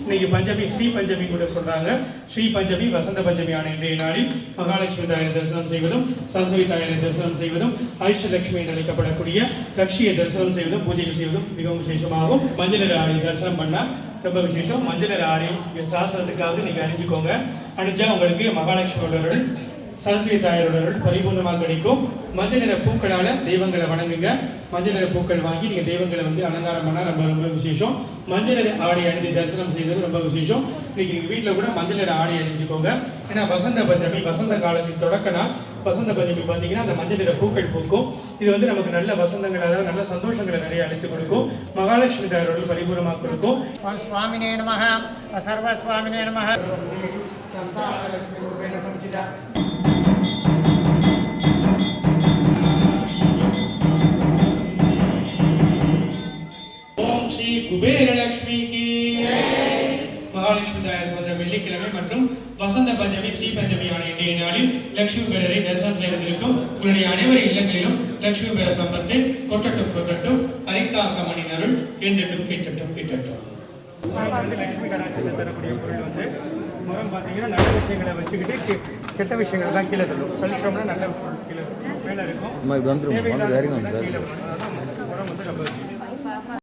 இன்னைக்கு பஞ்சமி ஸ்ரீ பஞ்சமி கூட சொல்றாங்க. ஸ்ரீ பஞ்சமி வசந்த பஞ்சமியான இன்றைய நாளில் மகாலட்சுமி தாயை தரிசனம் செய்வதும் சரஸ்வதி தாயை தரிசனம் செய்வதும் ஐஸ்வர்யலட்சுமி என்று அழைக்கப்படக்கூடிய லட்சுமியை தரிசனம் செய்வதும் பூஜைகள் செய்வதும் மிகவும் விசேஷமாகும். மஞ்சள் நிற ஆடை தரிசனம் பண்ணா ரொம்ப விசேஷம். மஞ்சள் நிற ஆடை சாஸ்திரத்துக்காக நீங்க அணிஞ்சுக்கோங்க. அணிஞ்சா உங்களுக்கு மகாலட்சுமியோட சரஸ்வதி தாயோட பரிபூர்ணமாக கிடைக்கும். மஞ்சள் நிற பூக்களால தெய்வங்களை வணங்குங்க. மஞ்சள் நிற பூக்கள் வாங்கி நீங்க தெய்வங்களை அலங்காரம் பண்ணா ரொம்ப ரொம்ப விசேஷம். மஞ்சள் நிற ஆடை அணிந்து தரிசனம் செய்தது ரொம்ப விசேஷம். இன்னைக்கு நீங்க வீட்டுல கூட மஞ்சள் நிற ஆடை அணிஞ்சுக்கோங்க. ஏன்னா வசந்த பஞ்சமி, வசந்த காலத்தின் தொடக்க நாள். வசந்த பஞ்சமி பார்த்தீங்கன்னா அந்த மஞ்சள் நிற பூக்கள் பூக்கும். இது நமக்கு நல்ல வசந்தங்கள், அதாவது நல்ல சந்தோஷங்களை நிறைய அளித்து கொடுக்கும். மகாலட்சுமி தாயோட பரிபூர்ணமாக கொடுக்கும். சுவாமினே நமஹ, சர்வ சுவாமினே நமஹ. ஓம் ஸ்ரீ குபேரலட்சுமி கி. மகாலட்சுமி தாயார் வந்த வெள்ளிக்கிழமை மற்றும் வசந்த பஞ்சமி ஸ்ரீ பஞ்சமியான இன்றைய நாளில் லட்சுமி பேரரை தரிசனம் செய்வதற்கும் உங்களுடைய அனைவரின் இல்லங்களிலும் லட்சுமி பேர சம்பத்து கொட்டட்டும் கொட்டட்டும், அரிக்காசமணி அருள் என்றென்றும் கிட்டட்டும் கிட்டட்டும். லட்சுமி கடாட்சத்தை தரக்கூடிய பொருள் முறம் பார்த்தீங்கன்னா நல்ல விஷயங்களை வச்சுக்கிட்டு கெட்ட விஷயங்கள் தான் கீழே தரும். சலிச்சோம்னா நல்ல பொருள் கீழே மேலே இருக்கும். முறம் ரொம்ப